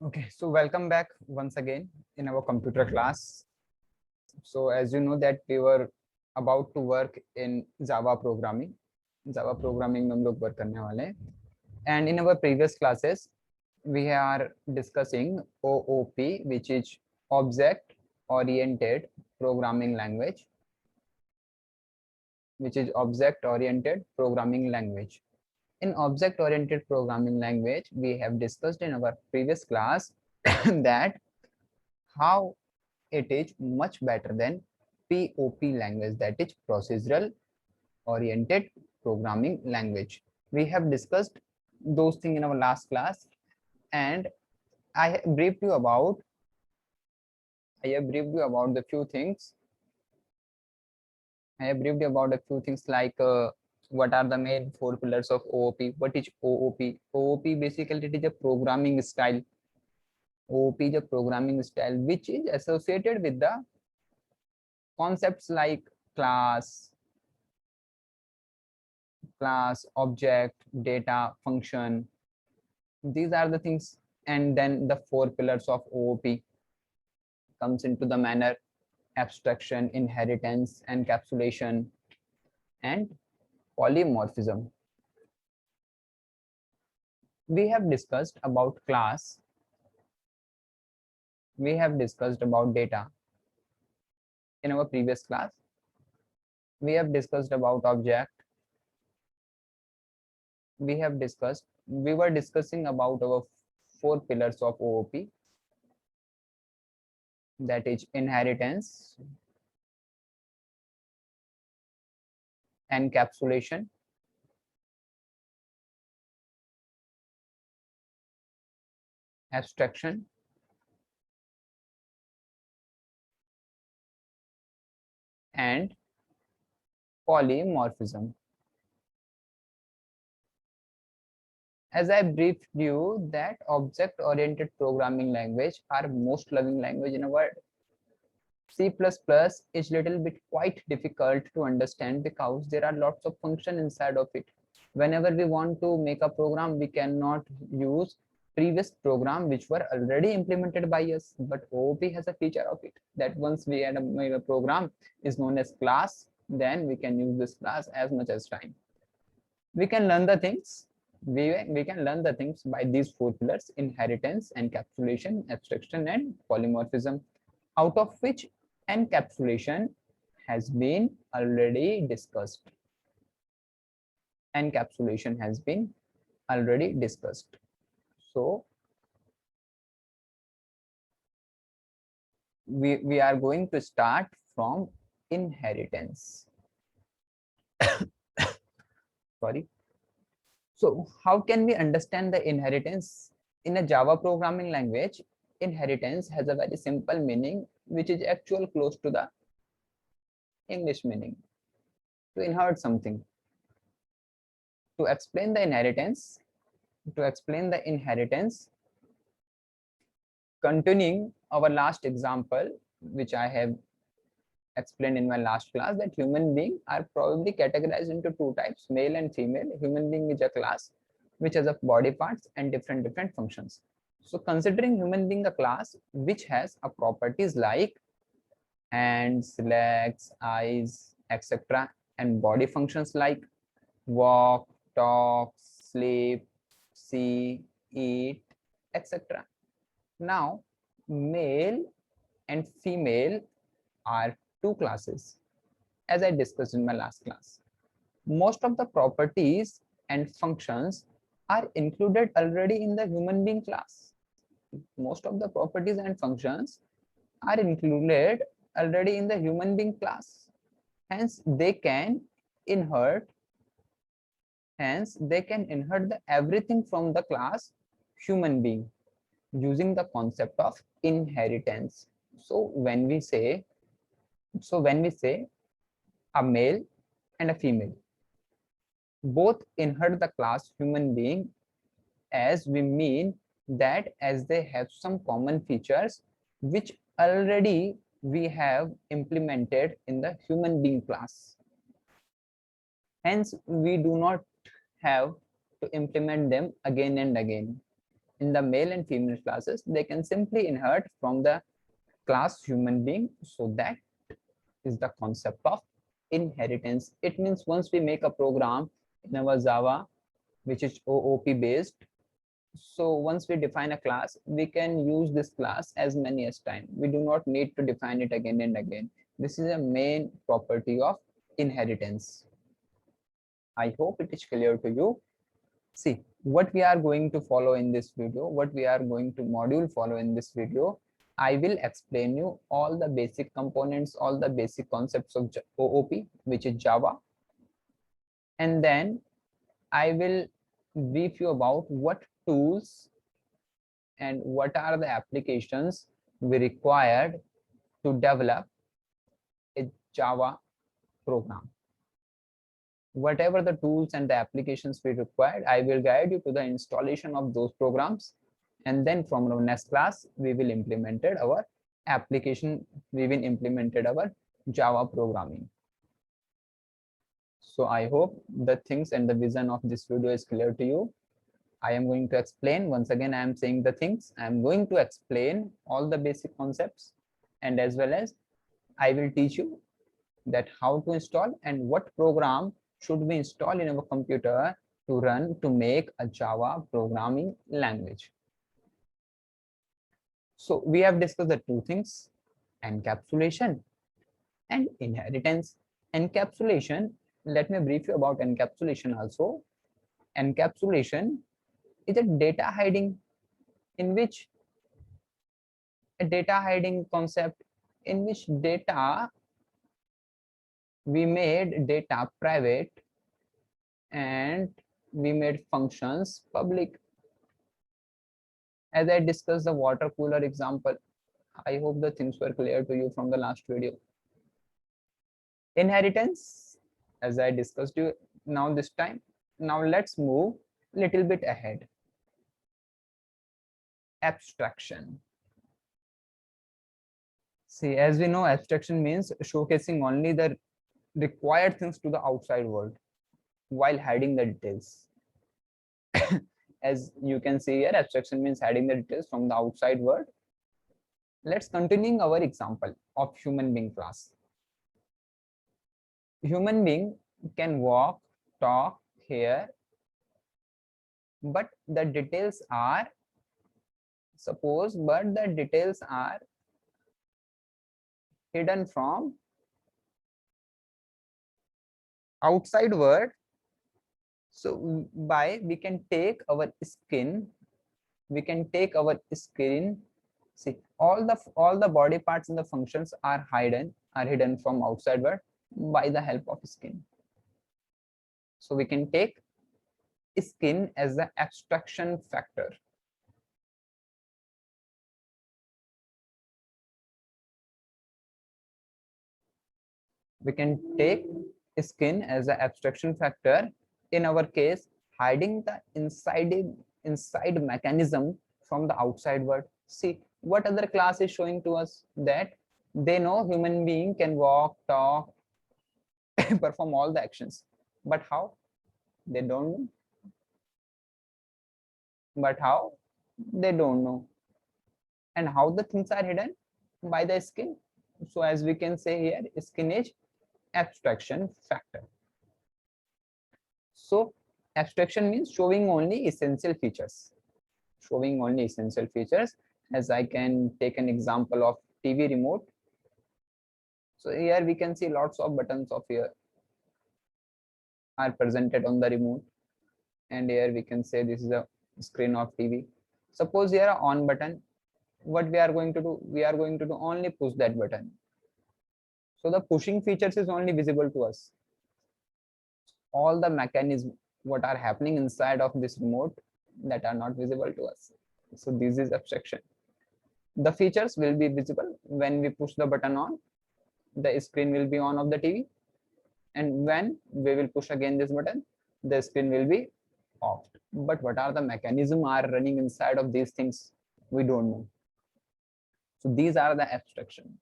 Okay, so welcome back once again in our computer class. So as you know that we were about to work in Java programming. Java programming में हम लोग work करने वाले हैं. And in our previous classes, we are discussing OOP, which is Object Oriented Programming Language, In object oriented programming language, we have discussed in our previous class that how it is much better than POP language, that is procedural oriented programming language. We have discussed those things in our last class, and I have briefed you about the few things. I have briefed you about a few things like what are the main four pillars of OOP. What is OOP? OOP basically it is a programming style. OOP is a programming style which is associated with the concepts like class, object, data, function. These are the things, and then the four pillars of OOP comes into the manner: abstraction, inheritance, encapsulation, and polymorphism. We have discussed about class, we have discussed about data in our previous class, we have discussed about object, we were discussing about our four pillars of OOP, that is inheritance, encapsulation, abstraction, and polymorphism. As I briefed you that object-oriented programming language are most loving language in the world. C++ is little bit quite difficult to understand because there are lots of function inside of it. Whenever we want to make a program, we cannot use previous program which were already implemented by us, but OOP has a feature of it that once we add a program is known as class, then we can use this class as much as time. We can learn the things. We can learn the things by these four pillars: inheritance, encapsulation, abstraction, and polymorphism, out of which encapsulation has been already discussed. Encapsulation has been already discussed. So we are going to start from inheritance. Sorry. So how can we understand the inheritance? In a Java programming language, inheritance has a very simple meaning, which is actually close to the English meaning: to inherit something. To explain the inheritance, continuing our last example, which I have explained in my last class, that human beings are probably categorized into two types, male and female. Human being is a class which has a body parts and different functions. So considering human being a class which has a properties like hands, legs, eyes, etc., and body functions like walk, talk, sleep, see, eat, etc. Now male and female are two classes, as I discussed in my last class. Most of the properties and functions are included already in the human being class. Most of the properties and functions are included already in the human being class. Hence, they can inherit everything from the class human being using the concept of inheritance. So when we say a male and a female both inherit the class human being, as we mean that as they have some common features which already we have implemented in the human being class. Hence, we do not have to implement them again and again. in the male and female classes, they can simply inherit from the class human being. So that is the concept of inheritance. It means once we make a program in our Java, which is OOP based, so once we define a class, we can use this class as many as time. We do not need to define it again and again. This is a main property of inheritance. I hope it is clear to you. See, what we are going to follow in this video, what we are going to module follow in this video, I will explain you all the basic components, all the basic concepts of OOP, which is Java. And then I will brief you about what tools and what are the applications we required to develop a Java program. Whatever the tools and the applications we required, I will guide you to the installation of those programs. And then from our next class, we will implemented our application, we will implemented our Java programming. So I hope the things and the vision of this video is clear to you. I am going to explain, once again, I am saying the things, I am going to explain all the basic concepts, and as well as I will teach you that how to install and what program should we install in our computer to run to make a Java programming language. So we have discussed the two things, encapsulation and inheritance. Encapsulation, let me brief you about encapsulation also. Encapsulation is a data hiding, in which a data hiding concept in which data, we made data private and we made functions public. As I discussed the water cooler example, I hope the things were clear to you from the last video. Inheritance, as I discussed you now this time. Now let's move a little bit ahead. Abstraction. See, as we know, abstraction means showcasing only the required things to the outside world while hiding the details. As you can see here, abstraction means hiding the details from the outside world. Let's continue our example of human being class. Human being can walk, talk, hear, but the details are, suppose, but the details are hidden from outside world. So we can take our skin, see, all the body parts and the functions are hidden from outside world by the help of skin. So we can take skin as the abstraction factor. We can take skin as an abstraction factor, in our case hiding the inside mechanism from the outside world. See, what other class is showing to us that they know human being can walk, talk, perform all the actions, but how? They don't know. But how? They don't know. And how the things are hidden? By the skin. So as we can say here, skin is abstraction factor. So abstraction means showing only essential features. Showing only essential features. As I can take an example of TV remote. So here we can see lots of buttons of here are presented on the remote. And here we can say this is a screen of TV. Suppose here a on button. What we are going to do? We are going to do only push that button. So the pushing features is only visible to us. All the mechanisms what are happening inside of this remote that are not visible to us. So this is abstraction. The features will be visible when we push the button on. The screen will be on of the TV, and when we will push again this button, the screen will be off. But what are the mechanism are running inside of these things? We don't know. So these are the abstraction.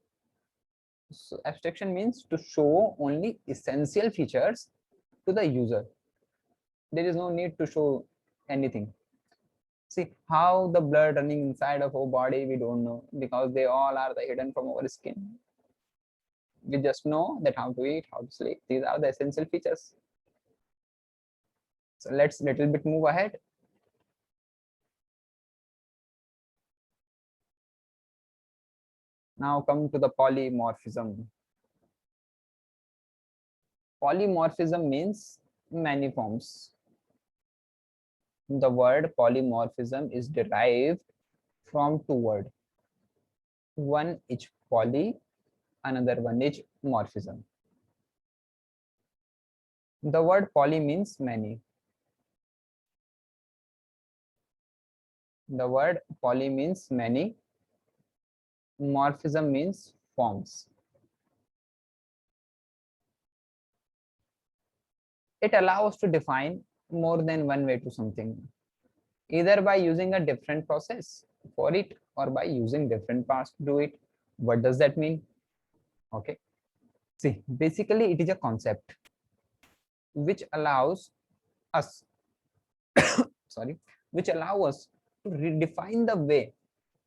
So abstraction means to show only essential features to the user. There is no need to show anything. See how the blood running inside of our body, we don't know, because they all are the hidden from our skin. We just know that how to eat, how to sleep. These are the essential features. So let's little bit move ahead. Now come to the polymorphism. Polymorphism means many forms. The word polymorphism is derived from two words. One is poly, another one is morphism. The word poly means many. The word poly means many. Morphism means forms. It allows to define more than one way to something, either by using a different process for it or by using different parts to do it. What does that mean? Okay. See, basically it is a concept which allows us, sorry, which allow us to redefine the way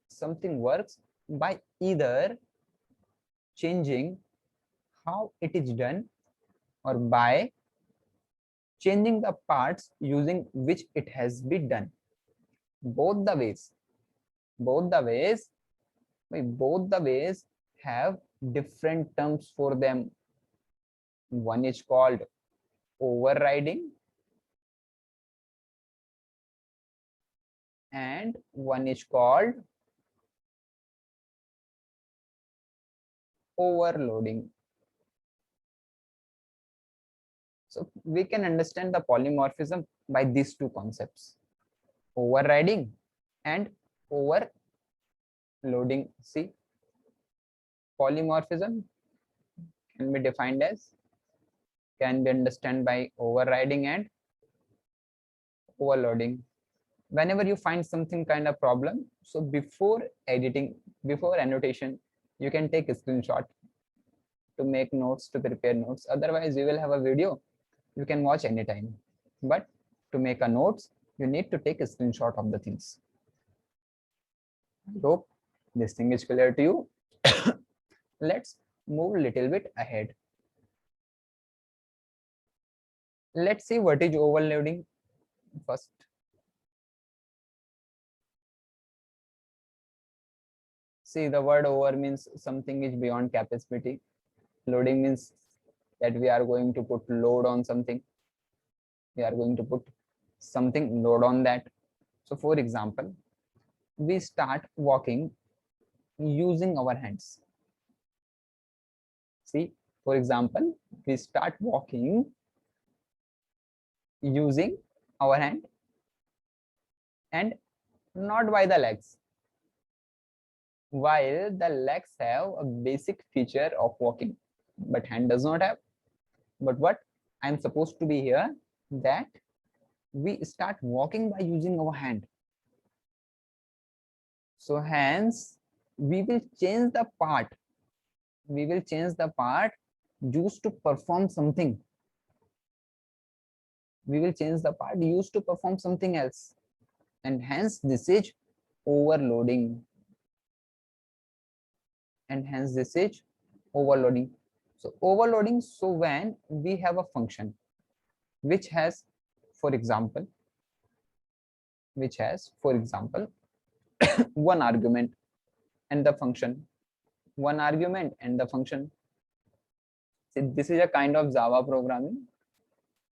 something works by either changing how it is done or by changing the parts using which it has been done. Both the ways, both the ways, both the ways have different terms for them. One is called overriding and one is called overloading. So we can understand the polymorphism by these two concepts, overriding and overloading. See, polymorphism can be defined as, can be understood by overriding and overloading. Whenever you find something kind of problem, so before editing, before annotation, you can take a screenshot to make notes, to prepare notes. Otherwise you will have a video you can watch anytime, but to make a notes you need to take a screenshot of the things. I hope this thing is clear to you. Let's move a little bit ahead. Let's see what is overloading first. See, the word over means something is beyond capacity. Loading means that we are going to put load on something. We are going to put something load on that. So for example, we start walking using our hands. See, for example, we start walking using our hand and not by the legs. While the legs have a basic feature of walking, but hand does not have. But what I'm supposed to be here, that we start walking by using our hand. So hence we will change the part. We will change the part used to perform something. We will change the part used to perform something else. And hence this is overloading. And hence this is overloading. So overloading, so when we have a function which has, for example, one argument and the function, one argument and the function. See, this is a kind of Java programming.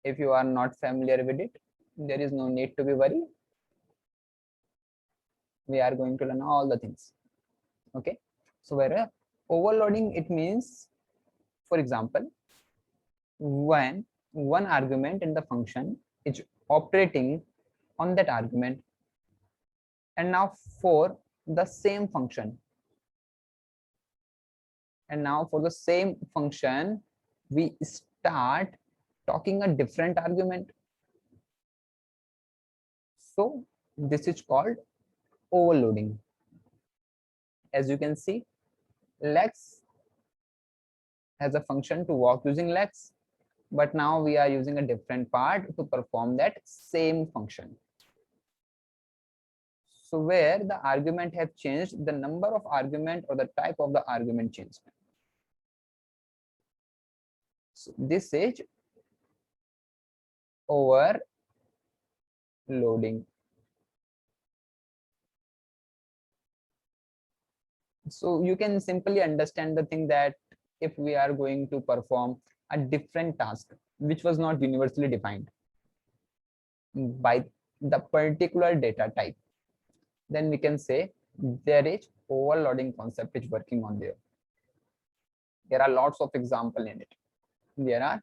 If you are not familiar with it, there is no need to be worried. We are going to learn all the things. Okay. So where overloading, it means, for example, when one argument in the function is operating on that argument, and now for the same function, we start talking a different argument. So this is called overloading. As you can see, legs has a function to walk using legs, but now we are using a different part to perform that same function. So where the argument have changed, the number of argument or the type of the argument changed. So this is overloading. So you can simply understand the thing that if we are going to perform a different task which was not universally defined by the particular data type, then we can say there is overloading concept is working on there. There are lots of example in it. There are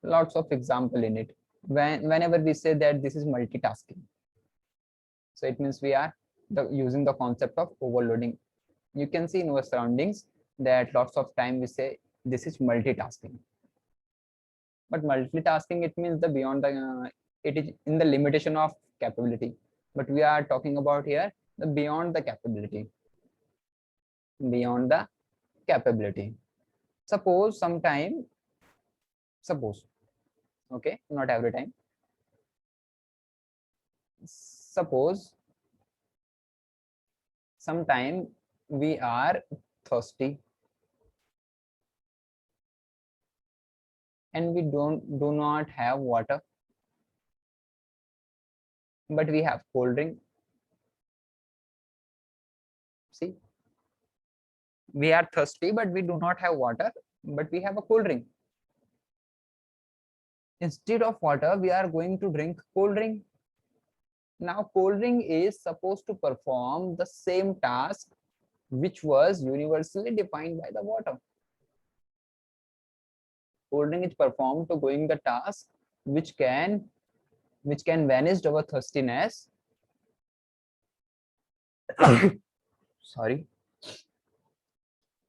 lots of example in it. Whenever we say that this is multitasking, so it means we are using the concept of overloading. You can see in our surroundings that lots of time we say this is multitasking. But multitasking, it means the beyond the, it is in the limitation of capability. But we are talking about here the beyond the capability. Beyond the capability. Suppose sometime, suppose, okay, not every time. Suppose sometime we are thirsty and we do not have water, but we have cold drink. See, we are thirsty but we do not have water, but we have a cold drink. Instead of water we are going to drink cold drink. Now cold drink is supposed to perform the same task which was universally defined by the water. Cold drink is performed to going the task which can vanish our thirstiness. Sorry,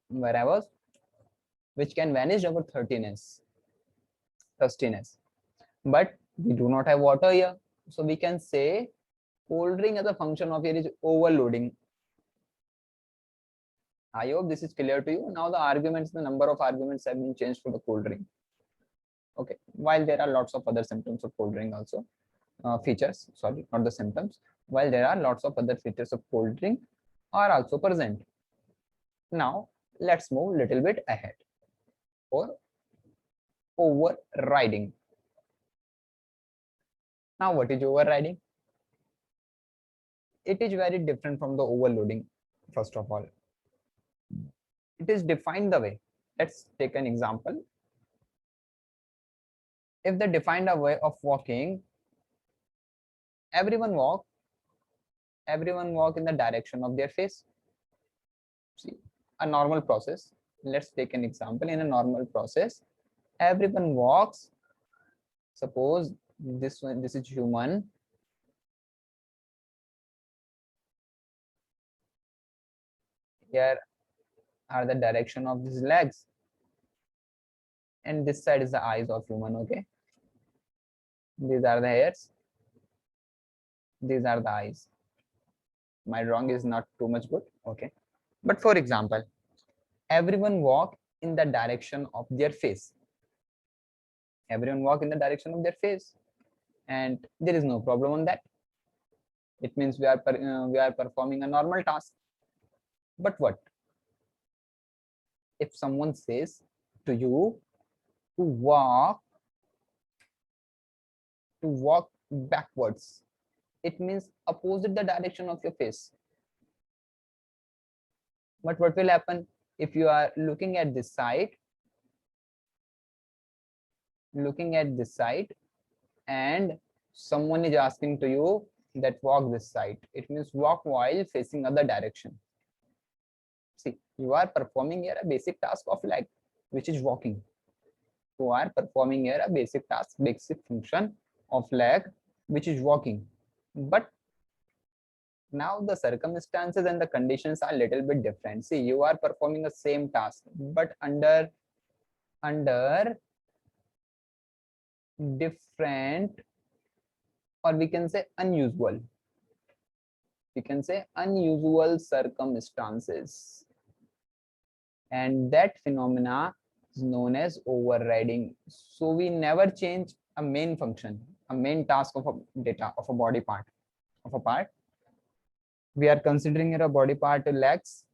where I was, which can vanish our thirstiness. But we do not have water here, so we can say cold drink as a function of here is overloading. I hope this is clear to you. Now the arguments, the number of arguments have been changed for the cold drink. Okay, while there are lots of other symptoms of cold drink also, features, sorry, not the symptoms, while there are lots of other features of cold drink are also present. Now let's move a little bit ahead for overriding. Now what is overriding? It is very different from the overloading. First of all, it is defined the way. Let's take an example. If they defined a way of walking, everyone walk in the direction of their face. See, a normal process. Let's take an example. In a normal process, everyone walks. Suppose this is human. Here are the direction of these legs, and this side is the eyes of human. Okay, these are the hairs, these are the eyes. My drawing is not too much good. Okay, but for example, everyone walk in the direction of their face. Everyone walk in the direction of their face, and there is no problem on that. It means we are performing a normal task. But what if someone says to you to walk backwards? It means opposite the direction of your face. But what will happen if you are looking at this side, and someone is asking to you that walk this side? It means walk while facing other direction. See, you are performing here a basic task of leg, which is walking. You are performing here a basic task, basic function of leg, which is walking. But now the circumstances and the conditions are a little bit different. See, you are performing the same task, but under different, or we can say unusual. We can say unusual circumstances, and that phenomena is known as overriding. So we never change a main function, a main task of a data of a body part, of a part. We are considering a body part legs.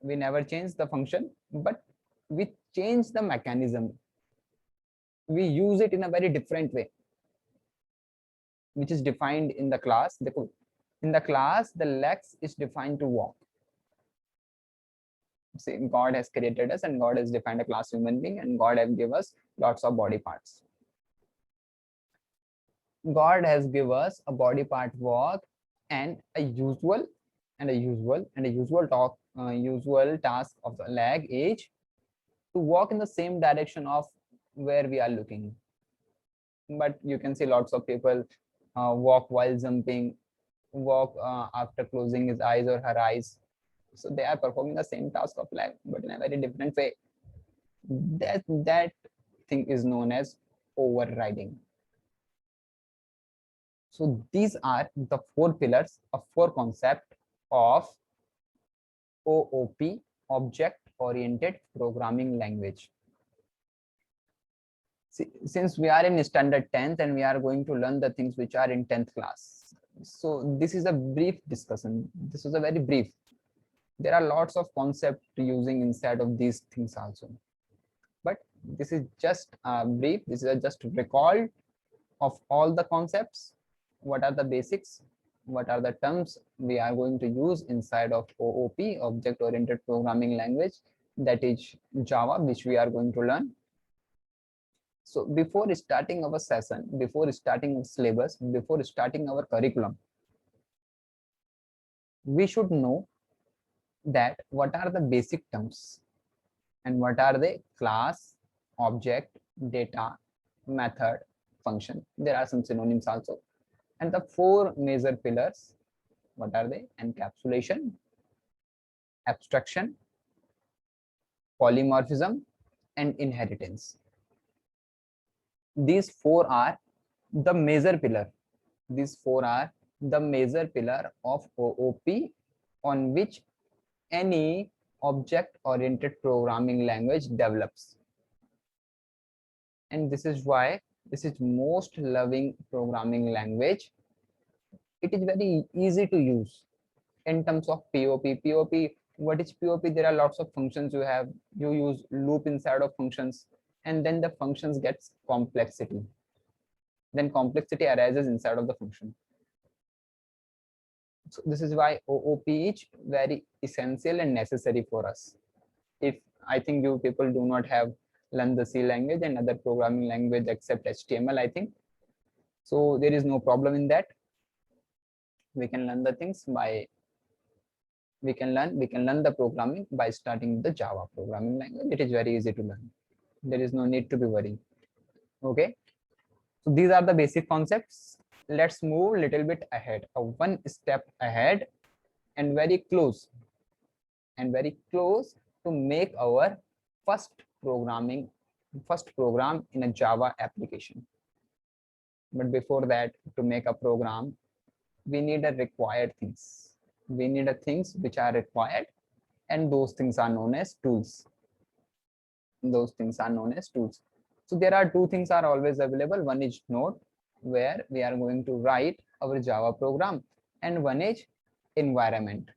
We never change the function, but we change the mechanism. We use it in a very different way, which is defined in the class. In the class, the legs is defined to walk. See, God has created us and God has defined a class human being, and God has given us lots of body parts. God has given us a body part walk and a usual usual task of the leg is to walk in the same direction of where we are looking. But you can see lots of people walk while jumping, walk after closing his eyes or her eyes. So they are performing the same task of leg, but in a very different way. That thing is known as overriding. So these are the four pillars of four concept of OOP, object oriented programming language. See, since we are in standard 10th and we are going to learn the things which are in 10th class. So this is a brief discussion. This was a very brief. There are lots of concepts using inside of these things also. But this is just brief. This is just recall of all the concepts. What are the basics? What are the terms we are going to use inside of OOP, object oriented programming language, that is Java, which we are going to learn. So before starting our session, before starting our syllabus, before starting our curriculum, we should know that what are the basic terms and what are the class, object, data, method, function. There are some synonyms also. And the four major pillars, what are they? Encapsulation, abstraction, polymorphism, and inheritance. These four are the major pillar. These four are the major pillar of OOP on which any object-oriented programming language develops. And this is why this is most loving programming language. It is very easy to use in terms of POP. POP, what is POP? There are lots of functions you have. You use loop inside of functions, and then the functions gets complexity. Then complexity arises inside of the function. So this is why OOP is very essential and necessary for us. If I think you people do not have learned the C language and other programming language except HTML, I think. So there is no problem in that. We can learn the things by, we can learn the programming by starting the Java programming language. It is very easy to learn. There is no need to be worried. Okay. So these are the basic concepts. Let's move a little bit ahead, one step ahead, and very close to make our first program in a Java application. But before that, to make a program, we need a required things. We need a things which are required, and those things are known as tools. Those things are known as tools. So there are two things are always available. One is Node, where we are going to write our Java program, and one is environment,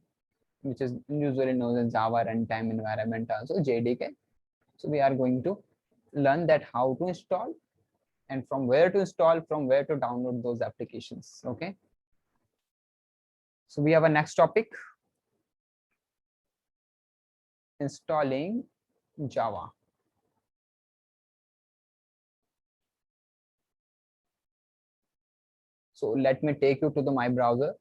which is usually known as Java runtime environment, also JDK. So we are going to learn that how to install and from where to install, from where to download those applications. Okay. So we have a next topic, installing Java. So let me take you to my browser.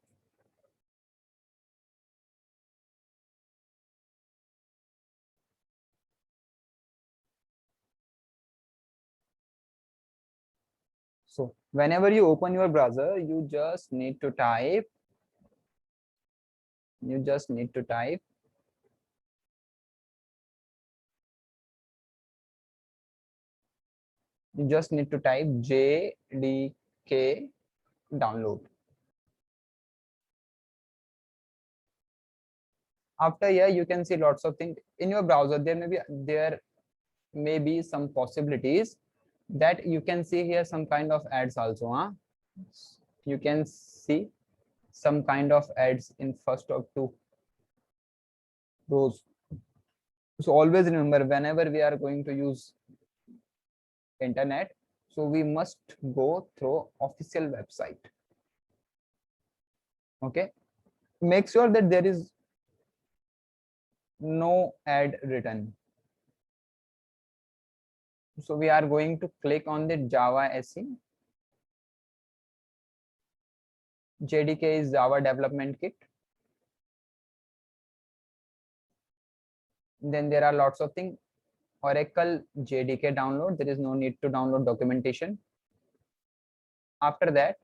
So whenever you open your browser, you just need to type JDK download. After here, you can see lots of things in your browser. There may be some possibilities that you can see here some kind of ads also. You can see some kind of ads in first of two rows. So always remember, whenever we are going to use internet, so we must go through official website. Okay, make sure that there is no ad written. So we are going to click on the Java SE. JDK is Java Development Kit. Then there are lots of things. Oracle JDK download. There is no need to download documentation. After that,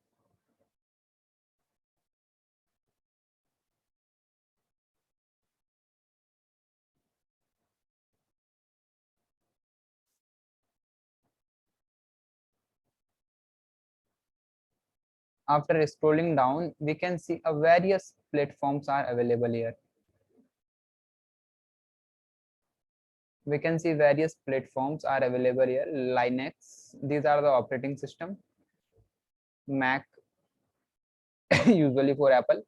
after scrolling down, we can see a various platforms are available here. We can see various platforms are available here. Linux, these are the operating system. Mac, usually for Apple.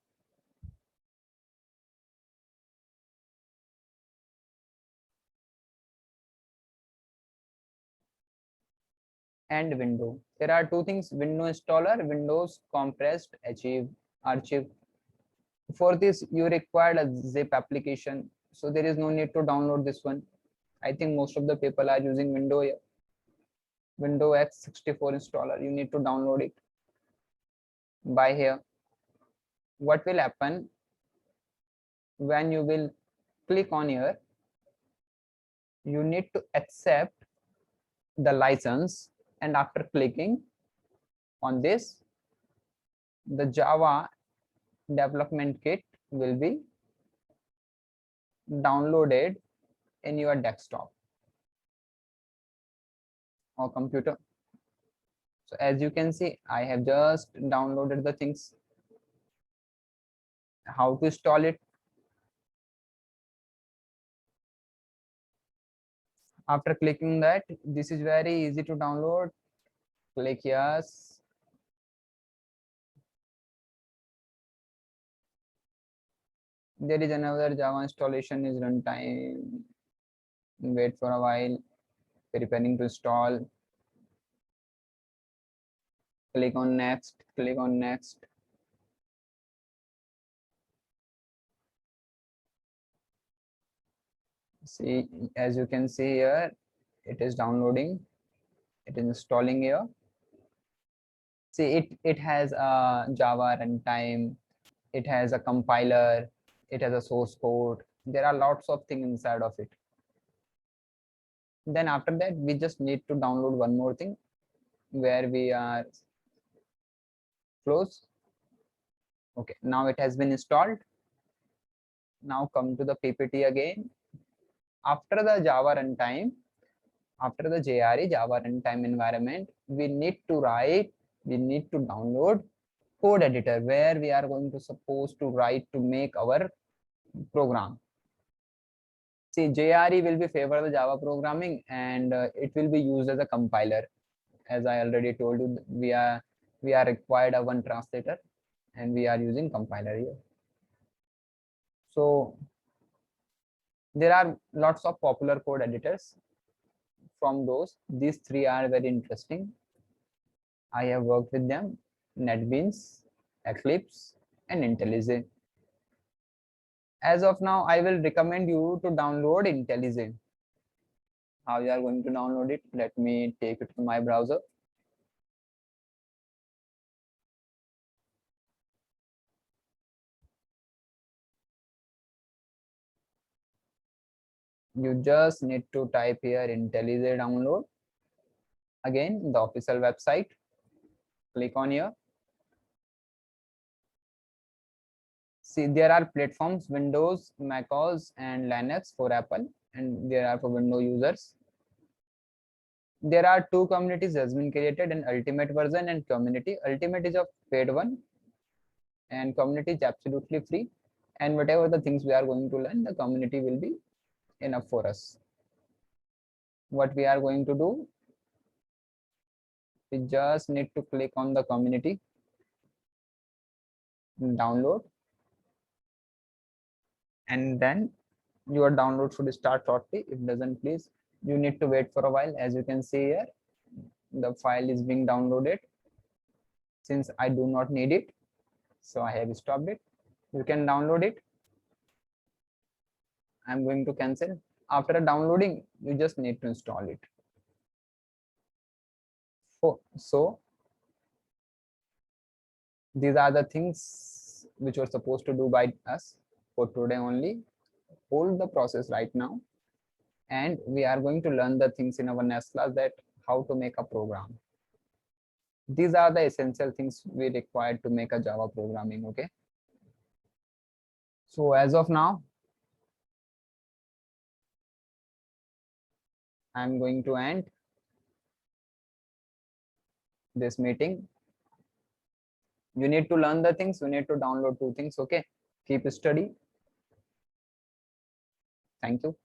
And Windows. There are two things: Windows installer, Windows compressed archive. For this, you required a zip application, so there is no need to download this one. I think most of the people are using Windows X64 installer. You need to download it by here. What will happen when you will click on here? You need to accept the license, and after clicking on this, the Java development kit will be downloaded in your desktop or computer. So as you can see, I have just downloaded the things. How to install it? After clicking that, this is very easy to download. Click yes. There is another Java installation is runtime. Wait for a while. Preparing to install. Click on next. Click on next. See, as you can see here, it is downloading. It is installing here. See, it has a Java runtime. It has a compiler. It has a source code. There are lots of things inside of it. Then after that, we just need to download one more thing where we are close. Okay, now it has been installed. Now come to the PPT again. After the Java runtime, after the JRE, Java runtime environment, we need to download code editor where we are going to supposed to write to make our program. See, JRE will be favor the Java programming, and it will be used as a compiler. As I already told you, we are required a one translator, and we are using compiler here. So there are lots of popular code editors. From those, these three are very interesting. I have worked with them: NetBeans, Eclipse, and IntelliJ. As of now, I will recommend you to download IntelliJ. How you are going to download it? Let me take it to my browser. You just need to type here IntelliJ download. Again, the official website. Click on here. See, there are platforms: Windows, macOS, and Linux for Apple, and there are for Windows users. There are two communities has been created: an ultimate version and community. Ultimate is a paid one, and community is absolutely free. And whatever the things we are going to learn, the community will be enough for us. What we are going to do, we just need to click on the community. download, and then your download should start shortly. If doesn't, please, you need to wait for a while. As you can see here, the file is being downloaded. Since I do not need it, so I have stopped it. You can download it. I'm going to cancel. After downloading, you just need to install it. So these are the things which were supposed to do by us for today only. Hold the process right now, and we are going to learn the things in our next class, that how to make a program. These are the essential things we require to make a Java programming. Okay, so as of now, I'm going to end this meeting. You need to learn the things, you need to download 2 things. Okay, keep study. Thank you.